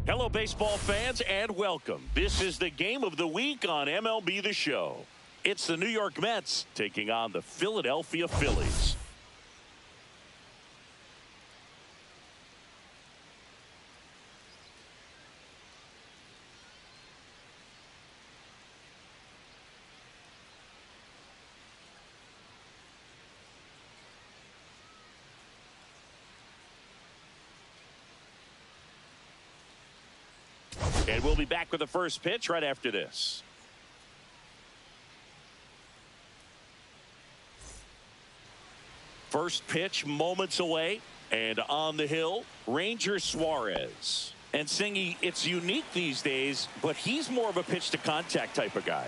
Hello, baseball fans, and welcome. This is the game of the week on MLB The Show. It's the New York Mets taking on the Philadelphia Phillies. And we'll be back with the first pitch right after this. First pitch moments away, and on the hill, Ranger Suarez. And Singy, it's unique these days, but he's more of a pitch to contact type of guy.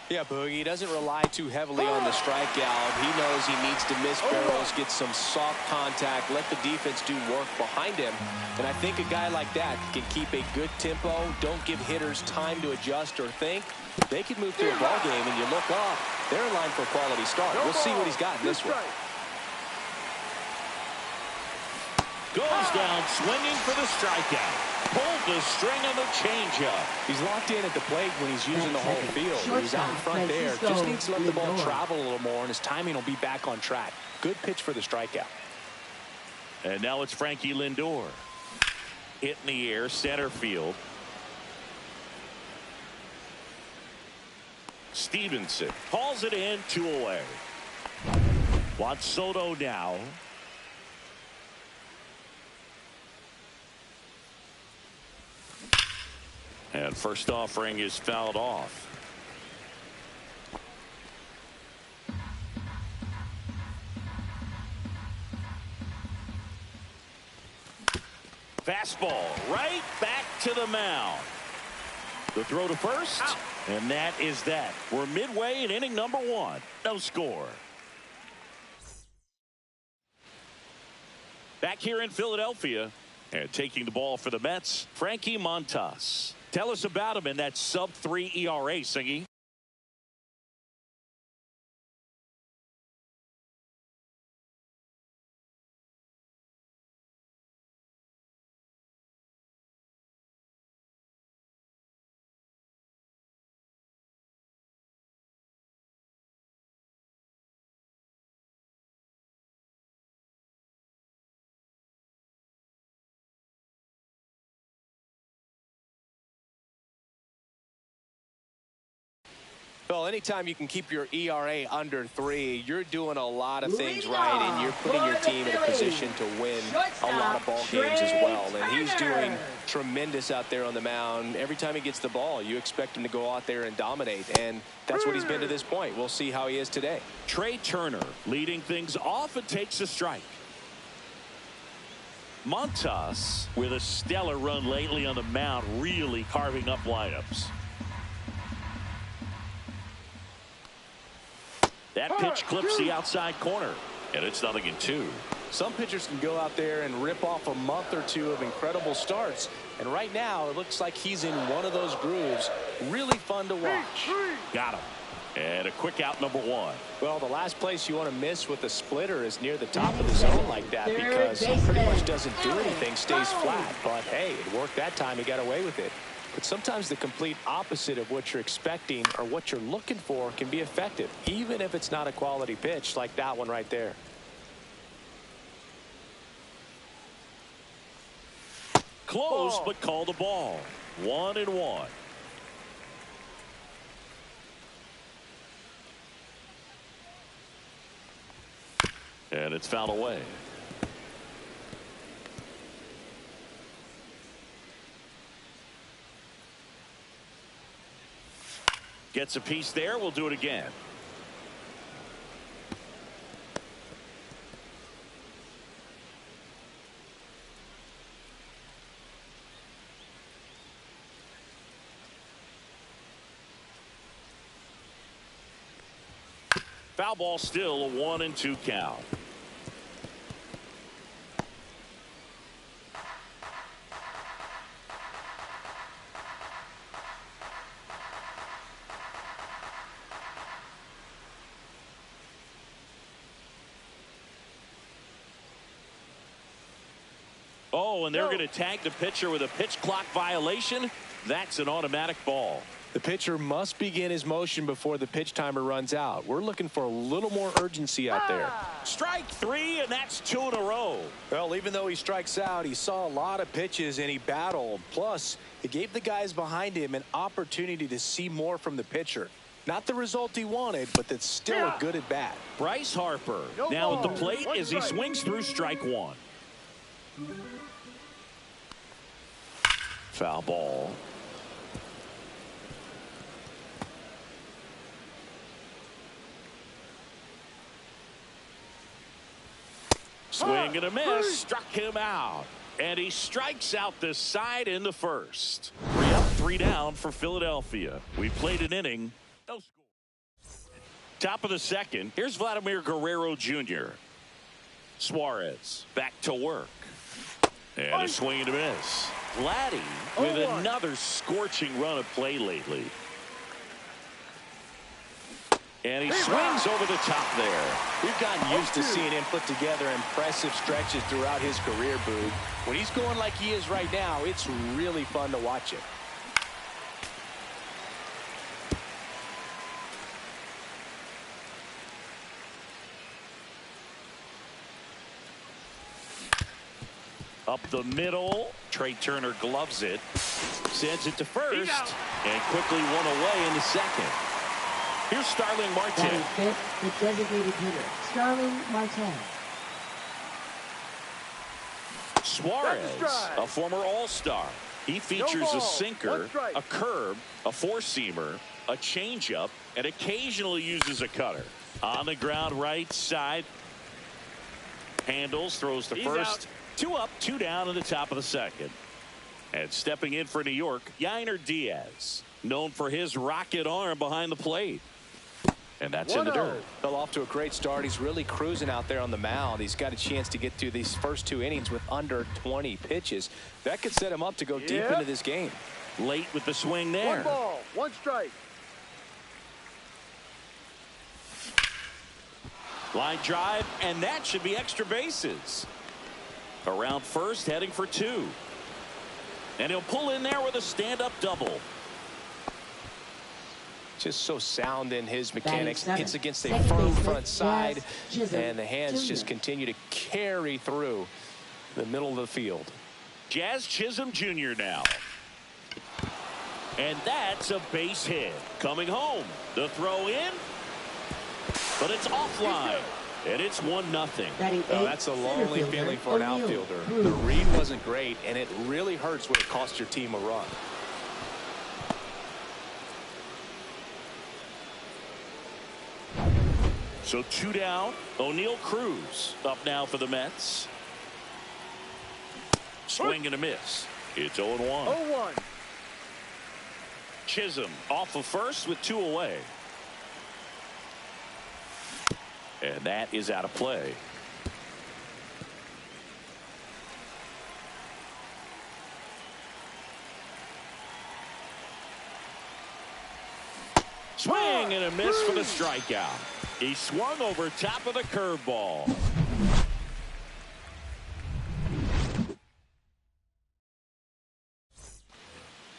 Yeah, Boogie, he doesn't rely too heavily on the strikeout. He knows he needs to miss barrels, get some soft contact, let the defense do work behind him. And I think a guy like that can keep a good tempo, don't give hitters time to adjust or think. They could move through a ball game, and you look up, they're in line for a quality start. We'll see what he's got in this one. Goes down swinging for the strikeout. Pulled the string on the changeup. He's locked in at the plate when he's using the whole field. He's out in front there. Just needs to let the ball travel a little more, and his timing will be back on track. Good pitch for the strikeout. And now it's Frankie Lindor. Hit in the air, center field. Stevenson calls it in, 2 away. Juan Soto now. And first offering is fouled off. Fastball right back to the mound. The throw to first, and that is that. We're midway in inning number 1. No score. Back here in Philadelphia, and taking the ball for the Mets, Frankie Montas. Tell us about him in that sub-3 ERA, Singy. Well, anytime you can keep your ERA under 3, you're doing a lot of things right, and you're putting your team in a position to win a lot of ball games as well. And he's doing tremendous out there on the mound. Every time he gets the ball, you expect him to go out there and dominate, and that's what he's been to this point. We'll see how he is today. Trey Turner leading things off and takes a strike. Montas with a stellar run lately on the mound, really carving up lineups. That pitch clips the outside corner, and it's 0-2. Some pitchers can go out there and rip off a month or 2 of incredible starts, and right now it looks like he's in one of those grooves. Really fun to watch. Got him. And a quick out, number 1. Well, the last place you want to miss with a splitter is near the top of the zone like that, because he pretty much doesn't do anything, stays flat. But hey, it worked that time. He got away with it. But sometimes the complete opposite of what you're expecting or what you're looking for can be effective, even if it's not a quality pitch like that one right there. Close, but call the ball. 1-1. And it's fouled away. Gets a piece there. We'll do it again. Foul ball, still a 1-2 count. Oh, and they're going to tag the pitcher with a pitch clock violation. That's an automatic ball. The pitcher must begin his motion before the pitch timer runs out. We're looking for a little more urgency out there. Strike three, and that's 2 in a row. Well, even though he strikes out, he saw a lot of pitches and he battled. Plus, it gave the guys behind him an opportunity to see more from the pitcher. Not the result he wanted, but that's still a good at bat. Bryce Harper now at the plate as he swings through strike one. Foul ball. Swing and a miss, struck him out. And he strikes out the side in the first. 3 up, 3 down for Philadelphia. We played an inning. No score. Top of the second, here's Vladimir Guerrero Jr. Suarez back to work. And a swing and a miss. Vladdy with another scorching run of play lately. And he swings over the top there. We've gotten used to seeing him put together impressive stretches throughout his career, Boog. When he's going like he is right now, it's really fun to watch it. Up the middle. Trey Turner gloves it. Sends it to first. And quickly one away in the second. Here's Starling Marte. Fifth, the designated hitter, Starling Marte. Suarez, a former All-Star. He features a sinker, a curve, a four-seamer, a changeup, and occasionally uses a cutter. On the ground right side. Handles, throws to first. 2 up, 2 down in the top of the second. And stepping in for New York, Yainer Diaz, known for his rocket arm behind the plate. And that's in the dirt. Fell off to a great start. He's really cruising out there on the mound. He's got a chance to get through these first 2 innings with under 20 pitches. That could set him up to go deep into this game. Late with the swing there. 1 ball, 1 strike. Line drive, and that should be extra bases. Around first, heading for 2. And he'll pull in there with a stand-up double. Just so sound in his mechanics. Hits against a firm front side, and the hands just continue to carry through the middle of the field. Jazz Chisholm Jr. now. And that's a base hit. Coming home. The throw in. But it's offline. And it's 1-0. Oh, that's a lonely feeling for an outfielder. The read wasn't great, and it really hurts when it costs your team a run. So 2 down. O'Neal Cruz up now for the Mets. Swing and a miss. It's 0-1. 0-1. Chisholm off of first with 2 away. And that is out of play. Swing and a miss for the strikeout. He swung over top of the curveball.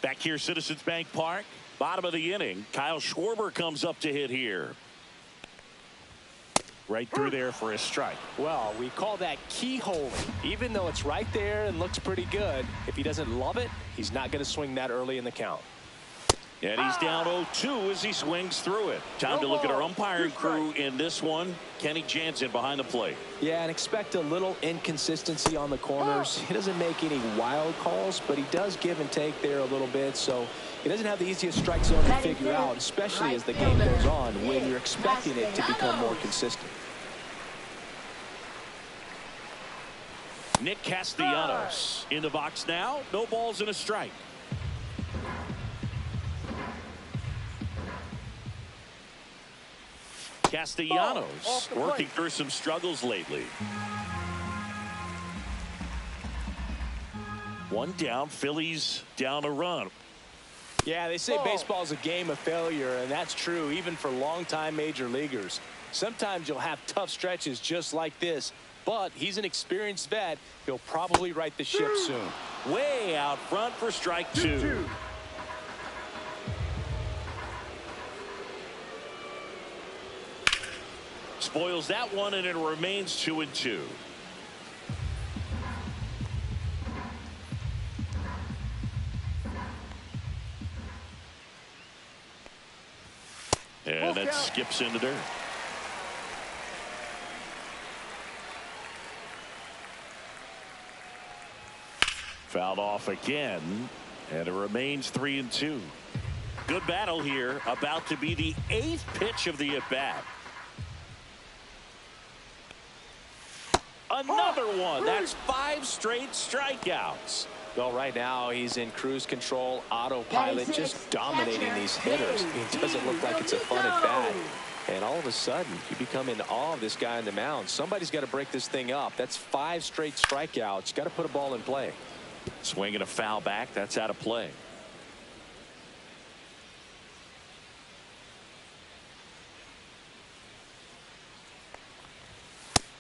Back here, Citizens Bank Park. Bottom of the inning. Kyle Schwarber comes up to hit here. Right through there for a strike. Well, we call that keyholing. Even though it's right there and looks pretty good, if he doesn't love it, he's not going to swing that early in the count. And he's down 0-2 as he swings through it. Time to look at our umpiring crew in this one. Kenny Jansen behind the plate. Yeah, and expect a little inconsistency on the corners. He doesn't make any wild calls, but he does give and take there a little bit. So he doesn't have the easiest strike zone to figure out, especially as the game goes on when you're expecting it to become more consistent. Nick Castellanos in the box now. No balls and a strike. Castellanos working through some struggles lately. 1 down. Phillies down a run. Yeah, they say baseball's a game of failure, and that's true even for longtime major leaguers. Sometimes you'll have tough stretches just like this, but he's an experienced vet. He'll probably right the ship soon. Way out front for strike 2. Spoils that one, and it remains 2-2. And that skips into dirt. Fouled off again, and it remains 3-2. Good battle here, about to be the 8th pitch of the at-bat. Another one. That's 5 straight strikeouts. Well, right now he's in cruise control, autopilot, just dominating these hitters. It doesn't look like it's a fun at bat. And all of a sudden, you become in awe of this guy on the mound. Somebody's got to break this thing up. That's 5 straight strikeouts. Got to put a ball in play. Swing and a foul back. That's out of play.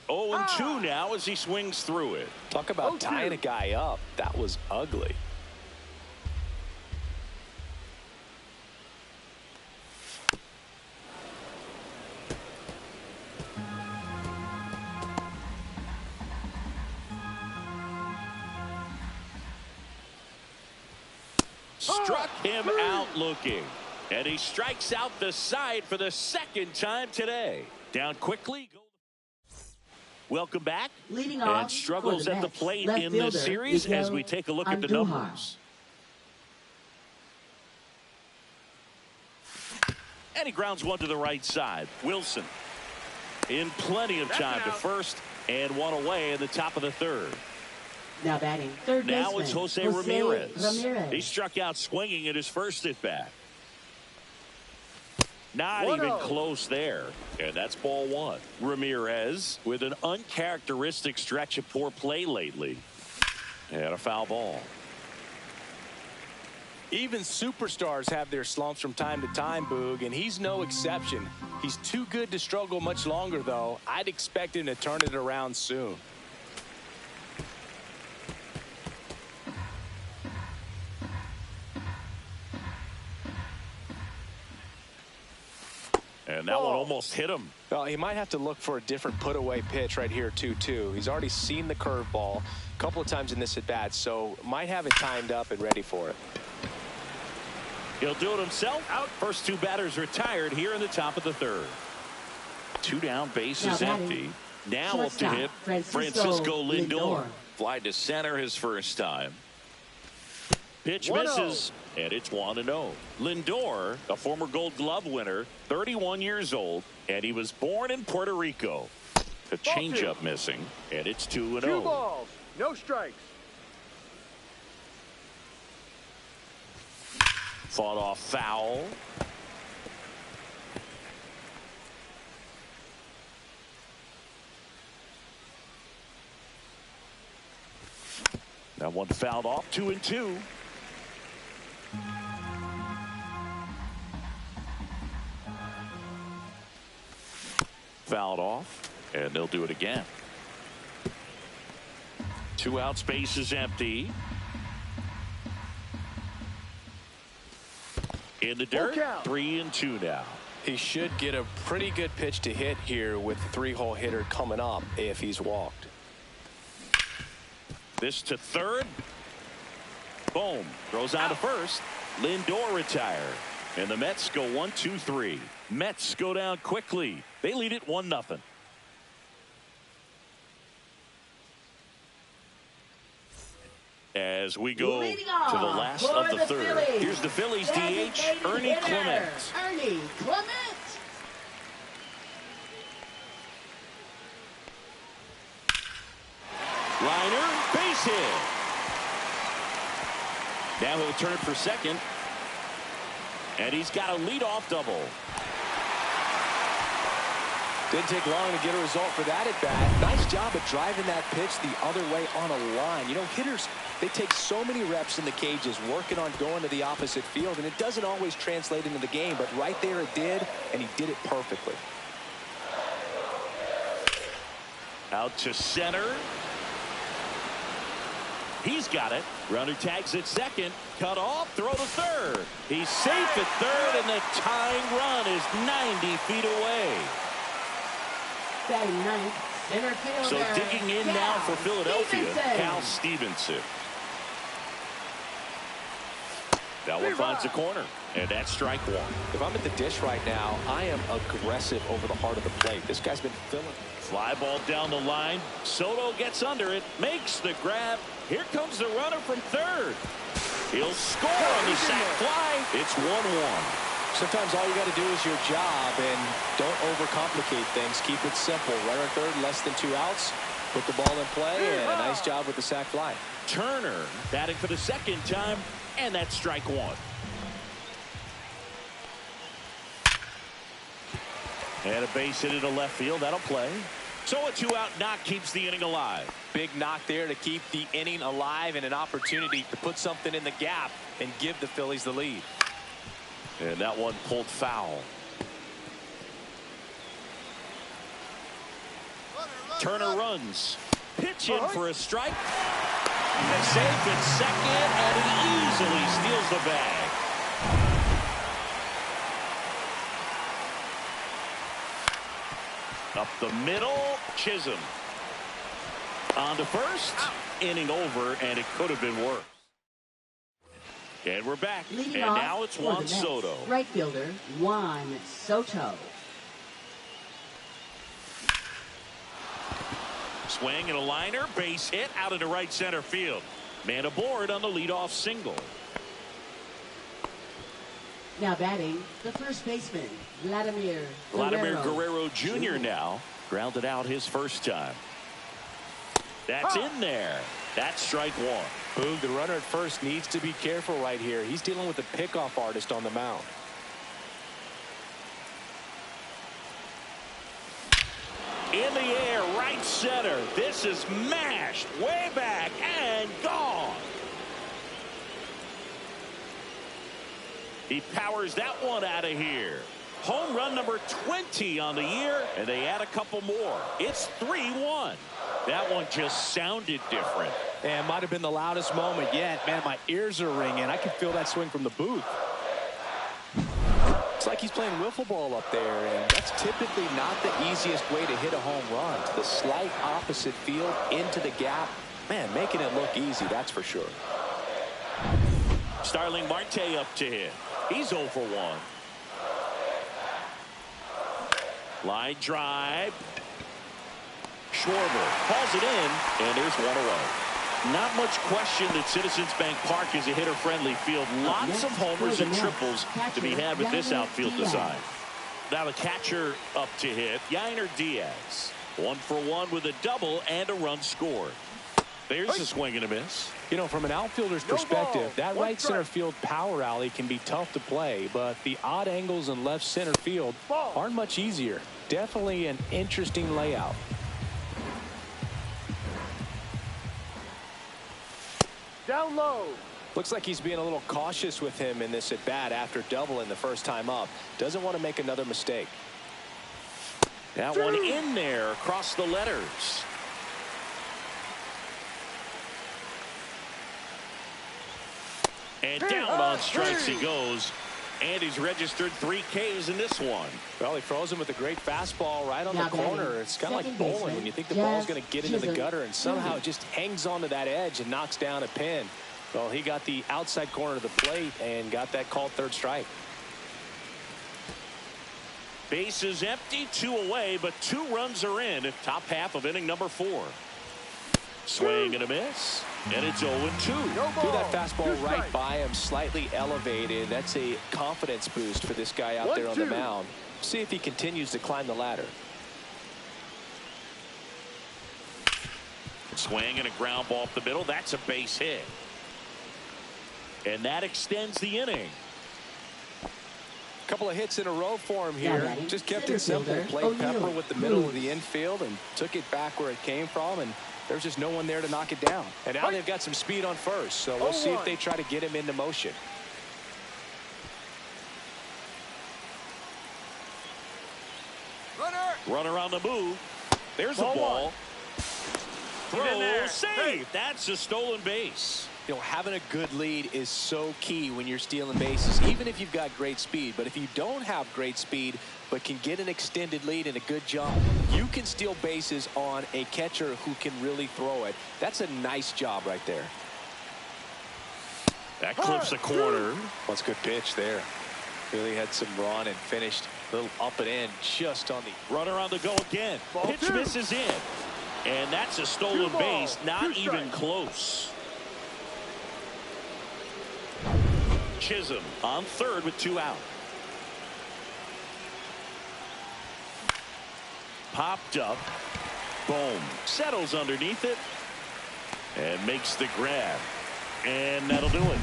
0-2 now as he swings through it. Talk about tying a guy up. That was ugly. Struck him out looking. And he strikes out the side for the 2nd time today. Down quickly. Welcome back. Leading and off struggles for the at the Mets, plate left in this fielder, series Miguel as we take a look at the Andujar. numbers. And he grounds one to the right side. Wilson in plenty of time to first, and one away in the top of the 3rd. Now batting third Now baseman, it's Jose Ramirez. He struck out swinging at his first at bat. Not even close there. And that's ball 1. Ramirez with an uncharacteristic stretch of poor play lately. And a foul ball. Even superstars have their slumps from time to time, Boog, and he's no exception. He's too good to struggle much longer, though. I'd expect him to turn it around soon. And that one almost hit him. Well, he might have to look for a different put-away pitch right here, 2-2. He's already seen the curveball a couple of times in this at-bat, so might have it timed up and ready for it. He'll do it himself. Out. First 2 batters retired here in the top of the 3rd. 2 down, base is empty. Now up to hit Francisco Lindor. Fly to center his first time. Pitch misses, and it's 1-0. Lindor, a former Gold Glove winner, 31 years old, and he was born in Puerto Rico. The changeup missing, and it's 2-0. 2 balls, no strikes. Fought off foul. That one fouled off. 2-2. Fouled off, and they'll do it again. 2 outs, base is empty. In the dirt, 3-2 now. He should get a pretty good pitch to hit here with the 3-hole hitter coming up if he's walked. This to 3rd. Boom. Throws on to 1st. Lindor retired. And the Mets go 1-2-3. Mets go down quickly. They lead it 1-0. As we go to the last of the 3rd. Here's the Phillies DH, Ernie Clement. Ernie Clement. Liner, base hit. Now he'll turn for second. And he's got a leadoff double. Didn't take long to get a result for that at bat. Nice job of driving that pitch the other way on a line. You know, hitters, they take so many reps in the cages working on going to the opposite field, and it doesn't always translate into the game, but right there it did, and he did it perfectly. Out to center. He's got it. Runner tags at second. Cut off. Throw to third. He's safe at third, and the tying run is 90 feet away. Batting ninth, center fielder. So digging in now for Philadelphia, Stevenson. Cal Stevenson. That one finds the corner, and that's strike one. If I'm at the dish right now, I am aggressive over the heart of the plate. This guy's been filling. Fly ball down the line. Soto gets under it, makes the grab. Here comes the runner from third. He'll score on the sac fly. It's 1-1. Sometimes all you got to do is your job, and don't overcomplicate things. Keep it simple. Runner third, less than 2 outs. Put the ball in play, and a nice job with the sac fly. Turner batting for the second time, and that's strike one. And a base hit into left field. That'll play. So a 2-out knock keeps the inning alive. Big knock there to keep the inning alive, and an opportunity to put something in the gap and give the Phillies the lead. And that one pulled foul. Turner runs. Pitch in for a strike. And safe at second, and he easily steals the bag. Up the middle, Chisholm. On to first. Inning over, and it could have been worse. And we're back. Leading and off now it's for Juan the Mets, Soto. right fielder, Juan Soto. Swing and a liner, base hit out into right center field. Man aboard on the leadoff single. Now batting, the first baseman, Vladimir Guerrero Jr. now grounded out his first time. That's in there. That's strike one. Boog, the runner at first needs to be careful right here. He's dealing with a pickoff artist on the mound. In the air, right center. This is mashed way back and gone. He powers that one out of here. Home run number 20 on the year, and they add a couple more. It's 3-1. That one just sounded different. And might have been the loudest moment yet. Man, my ears are ringing. I can feel that swing from the booth. It's like he's playing wiffle ball up there, and that's typically not the easiest way to hit a home run. To the slight opposite field, into the gap. Man, making it look easy, that's for sure. Starling Marte up to hit. He's 0 for 1. Line drive. Schwarber hauls it in, and there's one away. Not much question that Citizens Bank Park is a hitter-friendly field. Lots of homers and triples to be had with this outfield design. Now the catcher up to hit, Yainer Diaz. 1 for 1 with a double and a run scored. There's a swing and a miss. You know, from an outfielder's perspective, that right center field power alley can be tough to play, but the odd angles in left center field aren't much easier. Definitely an interesting layout. Down low. Looks like he's being a little cautious with him in this at bat after doubling the first time up. Doesn't want to make another mistake. That one in there across the letters. And down on strikes he goes. And he's registered 3 Ks in this one. Well, he froze him with a great fastball right on the corner. It's kind of like bowling when you think the ball's going to get into the gutter, and somehow it just hangs onto that edge and knocks down a pin. Well, he got the outside corner of the plate and got that called third strike. Base is empty, 2 away, but 2 runs are in at top half of inning number 4. Swing and a miss, and it's 0-2. Threw that fastball right by him, slightly elevated. That's a confidence boost for this guy out there on the mound. See if he continues to climb the ladder. Swing and a ground ball up the middle. That's a base hit. And that extends the inning. Couple of hits in a row for him here. Just kept it simple. Played Pepper with the middle of the infield and took it back where it came from, and there's just no one there to knock it down. And now they've got some speed on first, so we'll see if they try to get him into motion. Runner on the move. There's a ball. Throw, save. That's a stolen base. You know, having a good lead is so key when you're stealing bases, even if you've got great speed. But if you don't have great speed but can get an extended lead and a good jump, you can steal bases on a catcher who can really throw it. That's a nice job right there. That clips the corner. That's a good pitch there. Really had some run and finished a little up and in just on the runner on the go again. Pitch misses in. And that's a stolen base, not even close. Chisholm on third with 2 out. Popped up. Boom. Settles underneath it. And makes the grab. And that'll do it.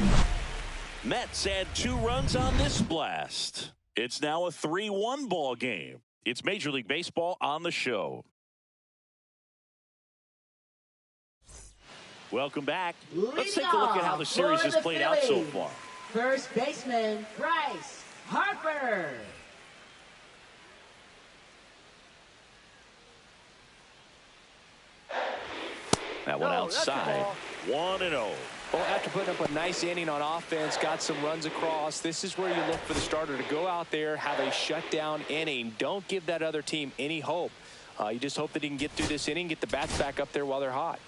Mets add 2 runs on this blast. It's now a 3-1 ball game. It's Major League Baseball on the show. Welcome back. Let's take a look at how the series has played out so far. First baseman, Bryce Harper. That one outside. 1-0. Well, after putting up a nice inning on offense, got some runs across, this is where you look for the starter to go out there, have a shutdown inning. Don't give that other team any hope. You just hope that he can get through this inning, get the bats back up there while they're hot.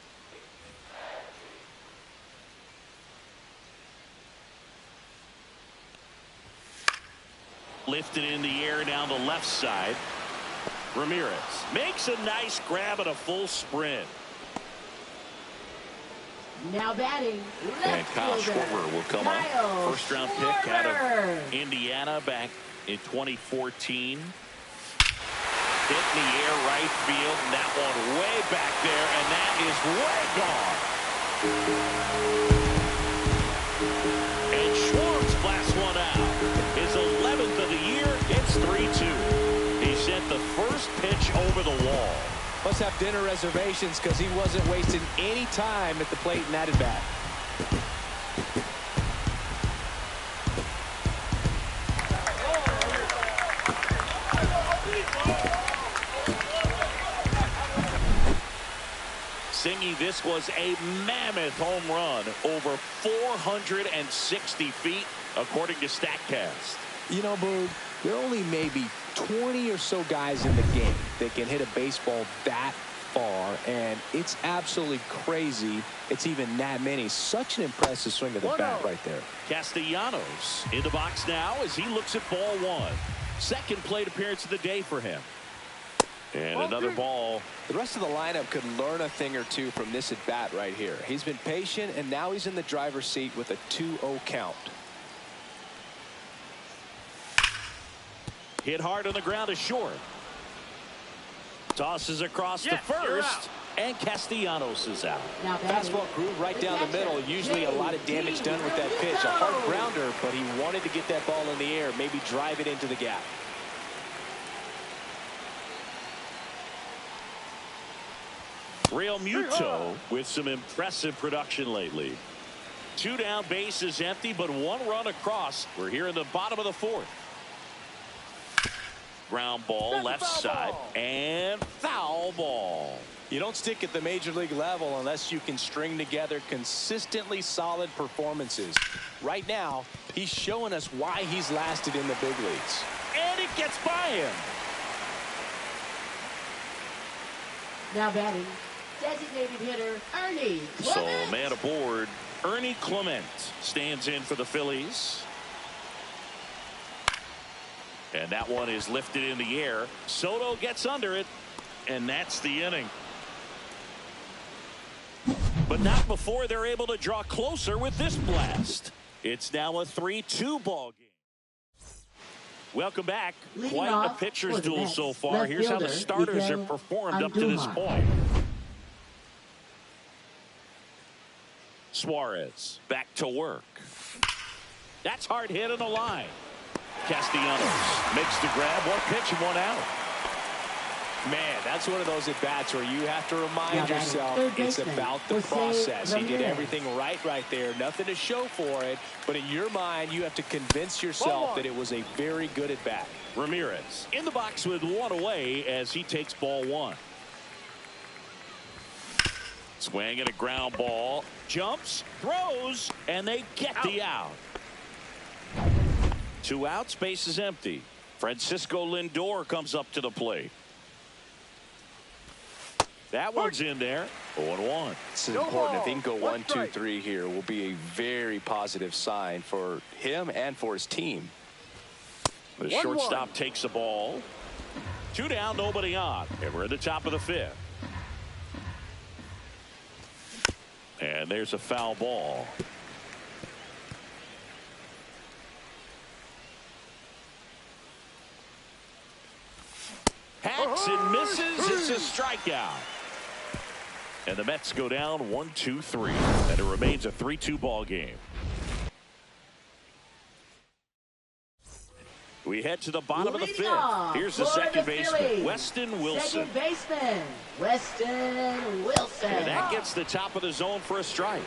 Lifted in the air down the left side. Ramirez makes a nice grab at a full sprint. Now batting, and Kyle Schwarber will come on. First round pick out of Indiana back in 2014. Hit in the air right field, and that one way back there, and that is way gone. And Schwartz blasts one out. His 11th of the year. It's 3-2. He sent the first pitch over the wall. Must have dinner reservations because he wasn't wasting any time at the plate in that at bat. Singy, this was a mammoth home run over 460 feet, according to StatCast. You know, Boog, there are only maybe 20 or so guys in the game that can hit a baseball that far, and it's absolutely crazy it's even that many. Such an impressive swing of the bat right there. Castellanos in the box now as he looks at ball 1. Second plate appearance of the day for him. And another ball. The rest of the lineup could learn a thing or two from this at bat right here. He's been patient, and now he's in the driver's seat with a 2-0 count. Hit hard on the ground is short. Tosses across to first, and Castellanos is out. Fastball groove right down the middle. Usually a lot of damage done with that pitch. A hard grounder, but he wanted to get that ball in the air, maybe drive it into the gap. Real Muto with some impressive production lately. 2 down, bases empty, but 1 run across. We're here in the bottom of the 4th. Ground ball left side and foul ball. You don't stick at the major league level unless you can string together consistently solid performances. Right now, he's showing us why he's lasted in the big leagues. And it gets by him. Now batting, designated hitter Ernie Clement. So man aboard, Ernie Clement stands in for the Phillies. And that one is lifted in the air. Soto gets under it, and that's the inning. But not before they're able to draw closer with this blast. It's now a 3-2 ball game. Welcome back. Quite a pitcher's duel so far. Here's how the starters have performed up to this point. Suarez back to work. That's hard hit on the line. Castellanos makes the grab. 1 pitch and 1 out. Man, that's one of those at-bats where you have to remind yourself it's about the process. He did everything right there. Nothing to show for it. But in your mind, you have to convince yourself that it was a very good at-bat. Ramirez in the box with 1 away as he takes ball 1. Swing and a ground ball. Jumps, throws, and they get the out. 2 outs, base is empty. Francisco Lindor comes up to the plate. That one's in there. 0-1. This is important. If he can go 1, 2, 3 here, will be a very positive sign for him and for his team. The shortstop takes the ball. 2 down, nobody on. And we're at the top of the 5th. And there's a foul ball. Hacks and misses. It's a strikeout. And the Mets go down 1-2-3. And it remains a 3-2 ball game. We head to the bottom of the 5th. Here's the second baseman, Weston Wilson. Second baseman, Weston Wilson. And that gets the top of the zone for a strike.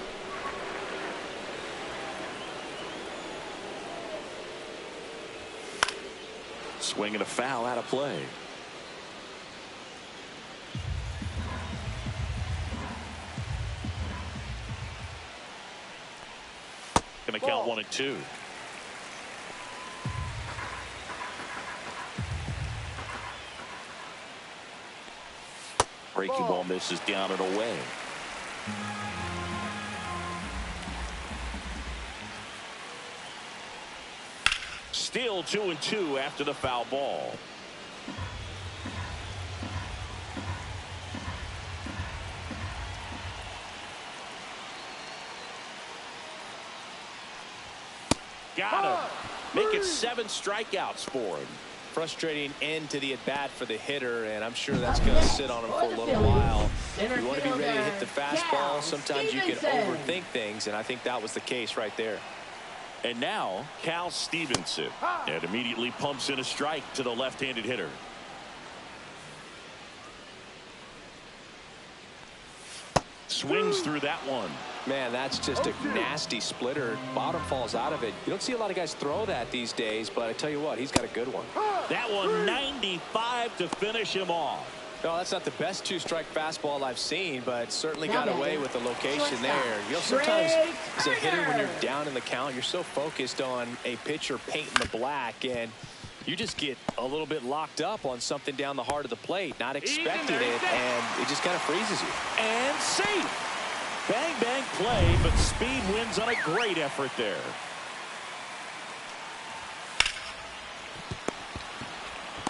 Swing and a foul out of play. Going to count 1-2. Breaking ball misses down and away. Still 2-2 after the foul ball. Got him. Make it 7 strikeouts for him. Frustrating end to the at-bat for the hitter, and I'm sure that's going to sit on him for a little while. You want to be ready to hit the fastball. Sometimes you can overthink things, and I think that was the case right there. And now Cal Stevenson, and immediately pumps in a strike to the left-handed hitter. Swings through that one. Man, that's just a nasty splitter. Bottom falls out of it. You don't see a lot of guys throw that these days, but I tell you what, he's got a good one. That one 95 to finish him off. No, that's not the best 2-strike fastball I've seen, but certainly got away with the location there. You know, sometimes as a hitter, when you're down in the count, you're so focused on a pitcher painting the black, and you just get a little bit locked up on something down the heart of the plate, not expecting it, and it just kind of freezes you. And safe. Bang, bang play, but speed wins on a great effort there.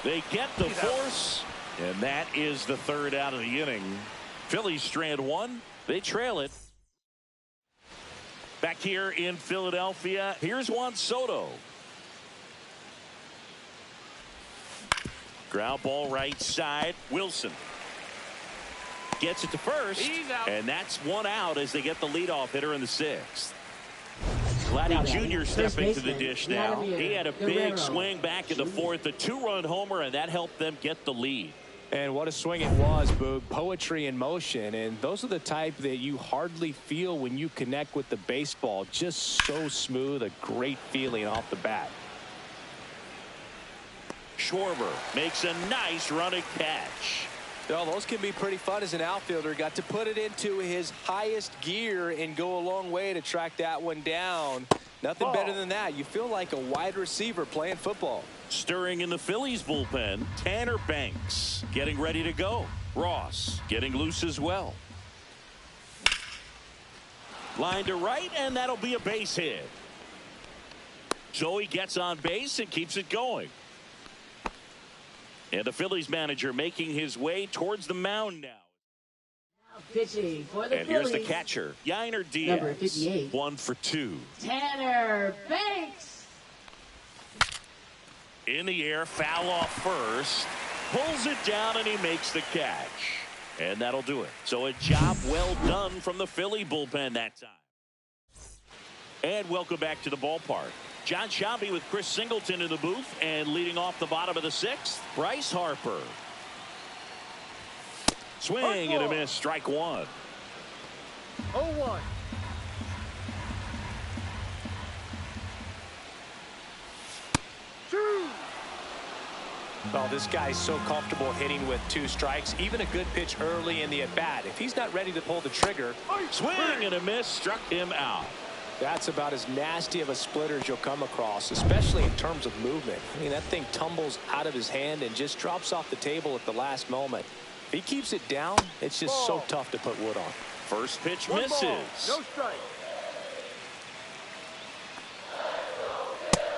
They get the force, and that is the 3rd out of the inning. Phillies strand 1. They trail it. Back here in Philadelphia, here's Juan Soto. Ground ball right side. Wilson gets it to first, and that's 1 out as they get the leadoff hitter in the 6th. Vladdy Jr. stepping to the dish now. He had a big swing back in the 4th, a 2-run homer, and that helped them get the lead. And what a swing it was, Boog. Poetry in motion, and those are the type that you hardly feel when you connect with the baseball. Just so smooth, a great feeling off the bat. Schwarber makes a nice running catch. Well, those can be pretty fun as an outfielder. Got to put it into his highest gear and go a long way to track that one down. Nothing better than that. You feel like a wide receiver playing football. Stirring in the Phillies bullpen, Tanner Banks getting ready to go. Ross getting loose as well. Line to right, and that'll be a base hit. Joey gets on base and keeps it going. And the Phillies manager making his way towards the mound now. Pitching for the and Phillies. Here's the catcher, Yainer Diaz. Number 58. 1 for 2. Tanner Banks. In the air, foul off first. Pulls it down, and he makes the catch. And that'll do it. So a job well done from the Philly bullpen that time. And welcome back to the ballpark. John Sciambi with Chris Singleton in the booth, and leading off the bottom of the 6th, Bryce Harper. Swing and a miss, strike 1. 0-1. Well, this guy's so comfortable hitting with 2 strikes. Even a good pitch early in the at-bat. If he's not ready to pull the trigger, Swing and a miss, struck him out. that's about as nasty of a splitter as you'll come across, especially in terms of movement. I mean, that thing tumbles out of his hand and just drops off the table at the last moment. If he keeps it down, it's just so tough to put wood on. First pitch One misses. ball, no strike.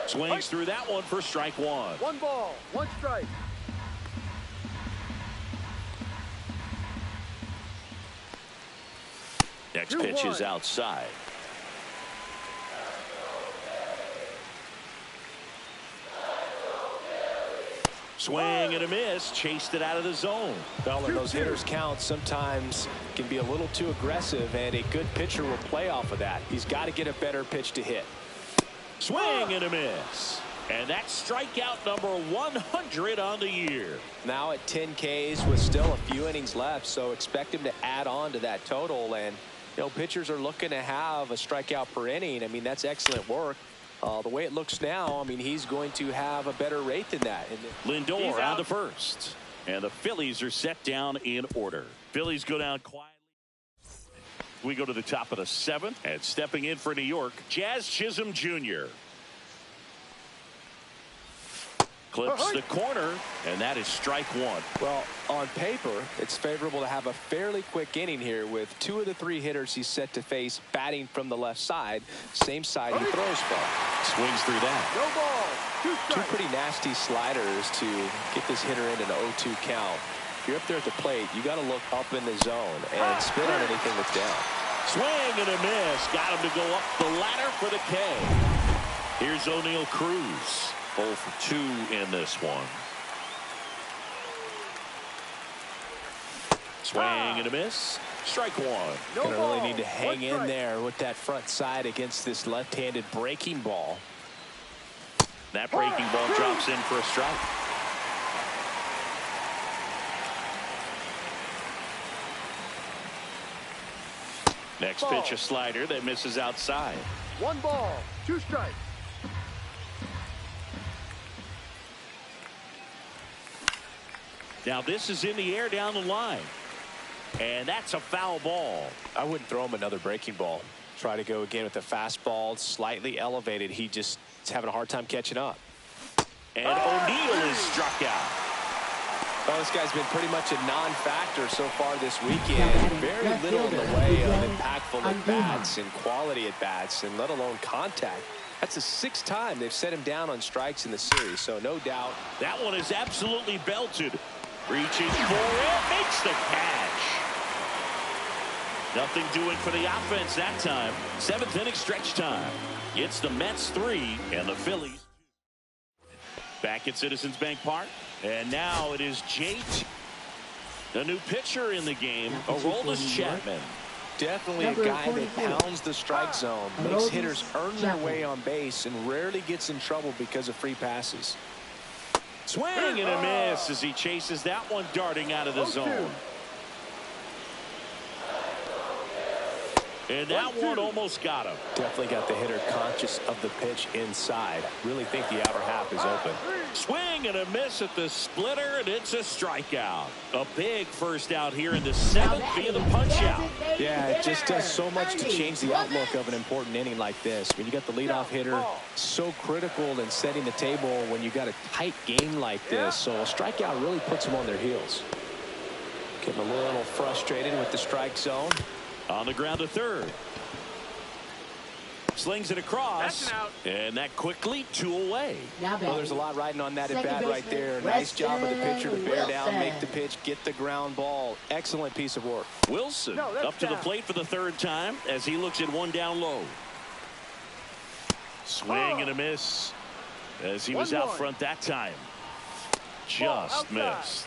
Swings through that one for strike 1. 1 ball, 1 strike. Next pitch is outside. Swing and a miss, chased it out of the zone. Well, and those hitters count sometimes can be a little too aggressive, and a good pitcher will play off of that. He's got to get a better pitch to hit. Swing and a miss. And that's strikeout number 100 on the year. Now at 10 Ks with still a few innings left, so expect him to add on to that total. And, you know, pitchers are looking to have a strikeout per inning. I mean, that's excellent work. The way it looks now, I mean, he's going to have a better rate than that. Lindor on the first. And the Phillies are set down in order. Phillies go down quietly. We go to the top of the 7th. And stepping in for New York, Jazz Chisholm Jr. Clips the corner, and that is strike 1. Well, on paper, it's favorable to have a fairly quick inning here with 2 of the 3 hitters he's set to face batting from the left side, same side he throws from. Swings through that. No ball, 2 strikes. 2 pretty nasty sliders to get this hitter into an 0-2 count. If you're up there at the plate, you got to look up in the zone and spit on anything that's down. Swing and a miss. Got him to go up the ladder for the K. Here's O'Neal Cruz. 0 for 2 in this one. Swing and a miss. Strike 1. No Gonna ball, really need to 1 hang in strike. there with that front side against this left-handed breaking ball. That breaking ball drops in for a strike. Next pitch, a slider that misses outside. 1 ball, 2 strikes. Now this is in the air down the line. And that's a foul ball. I wouldn't throw him another breaking ball. Try to go again with the fastball, slightly elevated. He just is having a hard time catching up. And O'Neal is struck out. Well, this guy's been pretty much a non-factor so far this weekend. Very little in the way of impactful at-bats and quality at-bats, and let alone contact. That's the 6th time they've set him down on strikes in the series, so no doubt. That one is absolutely belted. Reaching for it, makes the catch. Nothing doing for the offense that time. 7th inning stretch time. It's the Mets 3 and the Phillies 2. Back at Citizens Bank Park. And now it is JT. The new pitcher in the game, Aroldis Chapman. Definitely a guy that pounds the strike zone, makes hitters earn their way on base, and rarely gets in trouble because of free passes. Swing and a miss as he chases that one darting out of the zone. And that one almost got him. Definitely got the hitter conscious of the pitch inside. Really think the outer half is open. Swing and a miss at the splitter, and it's a strikeout. A big first out here in the 7th via the punch out. Yeah, it just does so much to change the outlook of an important inning like this. When you got the leadoff hitter so critical in setting the table when you got a tight game like this. So a strikeout really puts them on their heels. Getting a little frustrated with the strike zone. On the ground to third. Slings it across. That's an out. And that quickly 2 away. Well, there's a lot riding on that at bat right there. Nice job of the pitcher to bear down, make the pitch, get the ground ball. Excellent piece of work. Wilson No, that's up to the down. plate for the 3rd time as he looks at one down low. Swing and a miss as he was out 1-1. front that time. Ball Just outside. missed.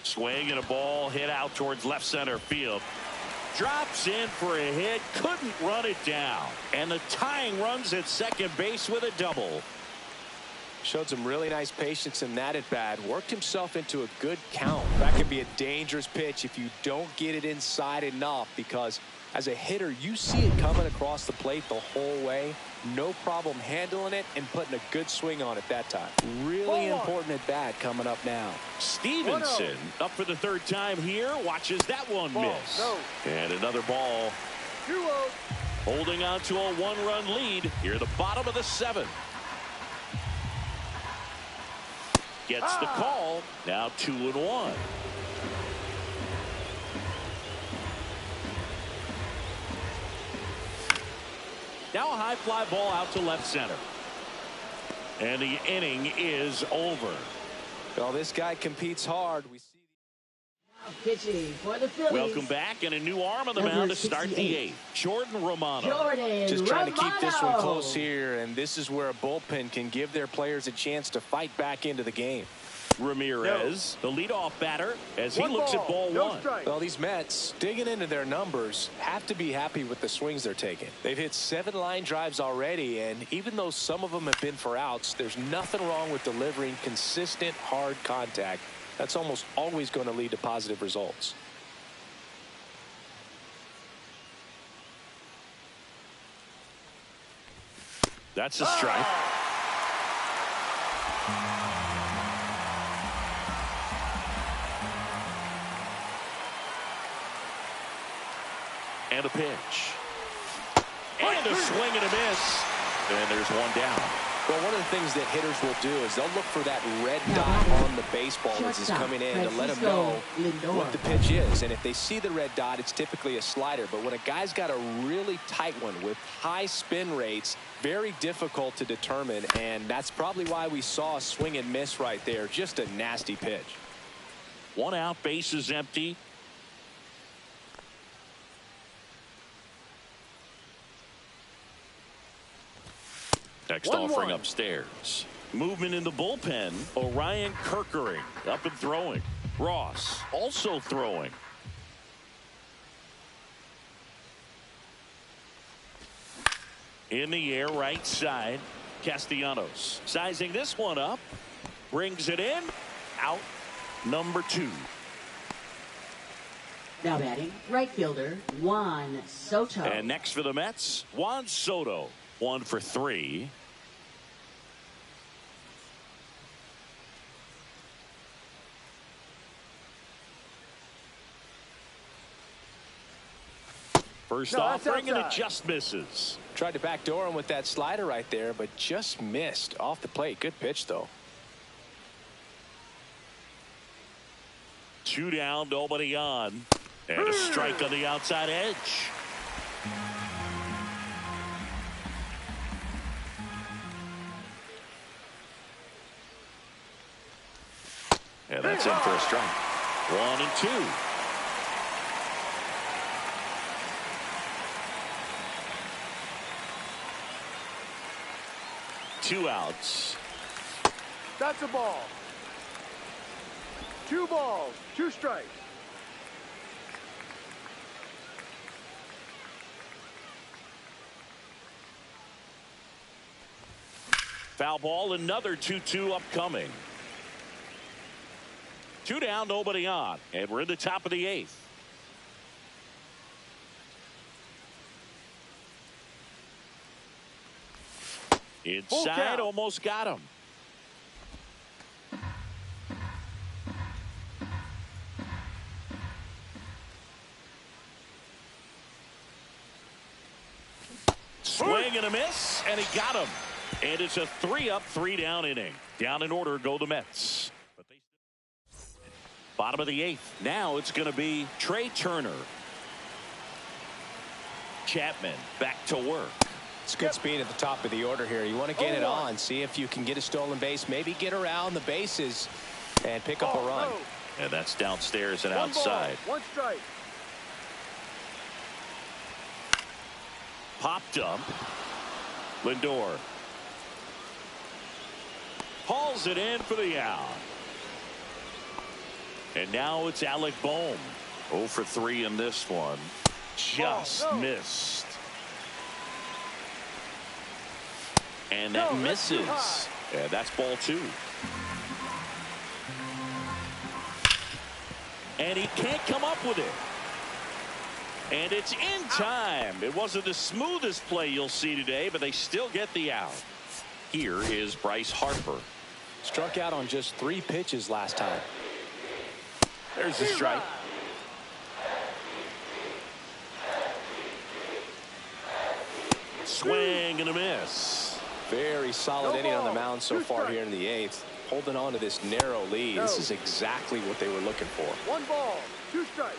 Swing and a ball hit out towards left center field. Drops in for a hit. Couldn't run it down. And the tying runs at second base with a double. Showed some really nice patience in that at bat. Worked himself into a good count. That could be a dangerous pitch if you don't get it inside enough, because As a hitter, you see it coming across the plate the whole way. No problem handling it and putting a good swing on it that time. Really important at bat coming up now. Stevenson up for the third time here. Watches that one miss. No. And another ball. 2-0. Holding on to a one-run lead here at the bottom of the seventh. Gets the call. Now 2-1. Now a high fly ball out to left center. And the inning is over. Well, this guy competes hard. We see. Pitching for the Phillies. Welcome back, and a new arm on the mound to start the eighth. Jordan Romano. Just trying to keep this one close here, and this is where a bullpen can give their players a chance to fight back into the game. Ramirez, the leadoff batter, as he looks at ball one. Well, these Mets, digging into their numbers, have to be happy with the swings they're taking. They've hit 7 line drives already, and even though some of them have been for outs, there's nothing wrong with delivering consistent, hard contact. That's almost always going to lead to positive results. That's a strike. And a pitch. And a swing and a miss. And there's one down. Well, one of the things that hitters will do is they'll look for that red dot on the baseball as it's coming in to let them know what the pitch is. And if they see the red dot, it's typically a slider. But when a guy's got a really tight one with high spin rates, very difficult to determine. And that's probably why we saw a swing and miss right there. Just a nasty pitch. 1 out, bases empty. Next offering upstairs. Movement in the bullpen. Orion Kirkering up and throwing. Ross also throwing. In the air, right side. Castellanos sizing this one up. Brings it in. Out number 2. Now batting, right fielder Juan Soto. And next for the Mets, Juan Soto. 1 for 3. First offering, and it just misses. Tried to backdoor him with that slider right there, but just missed off the plate. Good pitch, though. 2 down, nobody on. And a strike on the outside edge. And that's in for a strike. 1 and 2. Two outs. That's a ball. 2 balls, 2 strikes. Foul ball, another 2-2 upcoming. 2 down, nobody on. And we're in the top of the 8th. Inside, almost got him. Swing and a miss, and he got him. And it's a 3-up, 3-down inning. Down in order go the Mets. Bottom of the 8th. Now it's going to be Trey Turner. Chapman back to work. It's good speed at the top of the order here. You want to get it on, see if you can get a stolen base, maybe get around the bases and pick up a run. And that's downstairs and outside. 1 strike. Popped up. Lindor hauls it in for the out. And now it's Alec Bohm. 0 for 3 in this one. Just missed. And that misses. And that's ball 2. And he can't come up with it. And it's in time. It wasn't the smoothest play you'll see today, but they still get the out. Here is Bryce Harper. Struck out on just 3 pitches last time. There's the strike. Swing and a miss. Very solid inning on the mound so far here in the 8th. Holding on to this narrow lead. This is exactly what they were looking for. 1 ball, 2 strikes.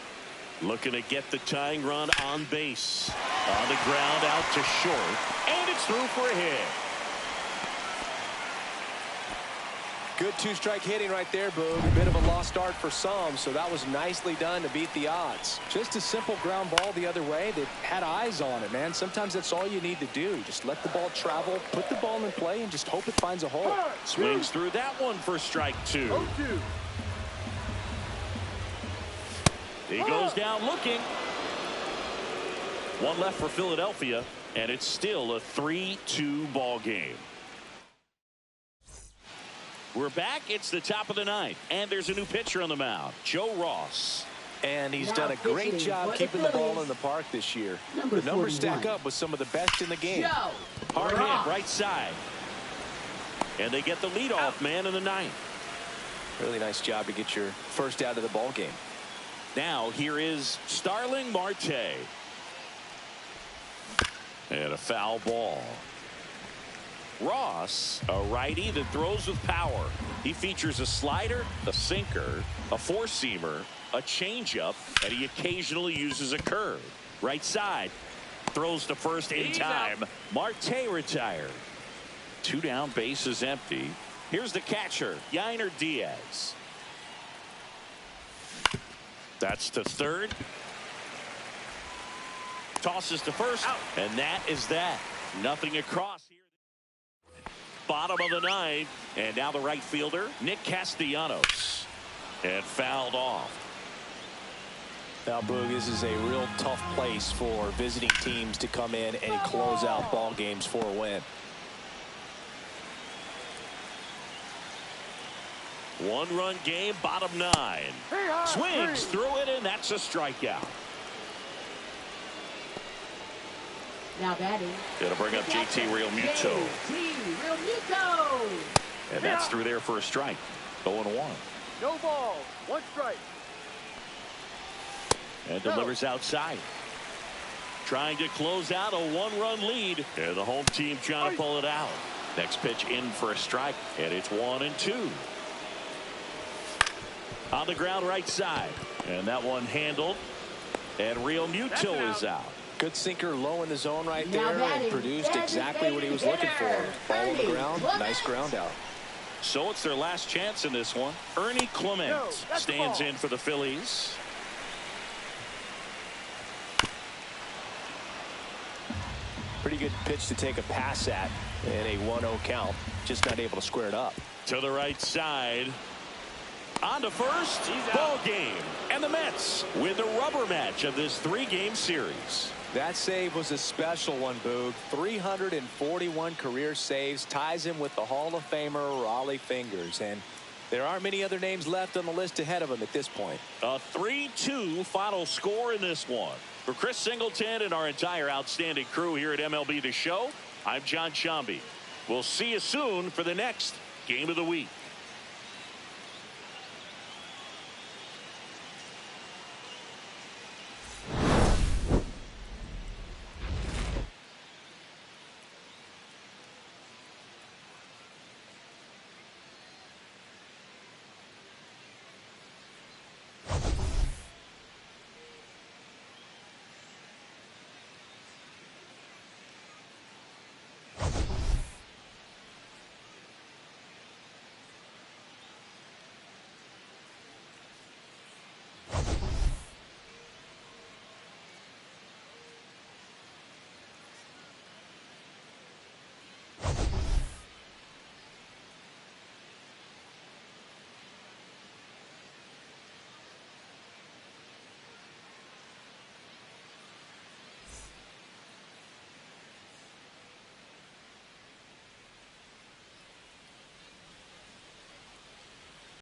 Looking to get the tying run on base. On the ground, out to short. And it's through for a hit. Good 2-strike hitting right there, Boog. A bit of a lost start for some, so that was nicely done to beat the odds. Just a simple ground ball the other way that had eyes on it, man. Sometimes that's all you need to do. Just let the ball travel, put the ball in play, and just hope it finds a hole. Swings through that one for strike 2. 0-2. He goes down looking. 1 left for Philadelphia, and it's still a 3-2 ball game. We're back. It's the top of the 9th, and there's a new pitcher on the mound, Joe Ross. And he's done a great job keeping the ball in the park this year. The numbers stack up with some of the best in the game. Hard hit right side. And they get the leadoff man in the 9th. Really nice job to get your first out of the ball game. Now here is Starling Marte. And a foul ball. Ross, a righty that throws with power. He features a slider, a sinker, a four-seamer, a changeup, and he occasionally uses a curve. Right side, throws to first in time. Marte retired. 2 down, base is empty. Here's the catcher, Yainer Diaz. That's to third. Tosses to first, and that is that. Nothing across here. Bottom of the 9th, and now the right fielder, Nick Castellanos, and fouled off. Now, Boog, this is a real tough place for visiting teams to come in and close out ball games for a win. 1-run game, bottom 9. Swings through it, and that's a strikeout. Now batting. It'll bring up JT Realmuto. And that's through there for a strike. 0-1. No ball, 1 strike. And delivers outside. Trying to close out a 1-run lead. And the home team trying to pull it out. Next pitch in for a strike. And it's 1-2. On the ground right side. And that one handled. And Realmuto is out. Good sinker low in the zone right there, and produced exactly what he was looking for. Ball on the ground, nice ground out. So it's their last chance in this one. Ernie Clement stands in for the Phillies. Pretty good pitch to take a pass at in a 1-0 count. Just not able to square it up. To the right side. On to first. Ball game. And the Mets win the rubber match of this 3-game series. That save was a special one, Boog. 341 career saves, ties him with the Hall of Famer Raleigh Fingers, and there aren't many other names left on the list ahead of him at this point. A 3-2 final score in this one. For Chris Singleton and our entire outstanding crew here at MLB The Show, I'm John Shambi. We'll see you soon for the next Game of the Week.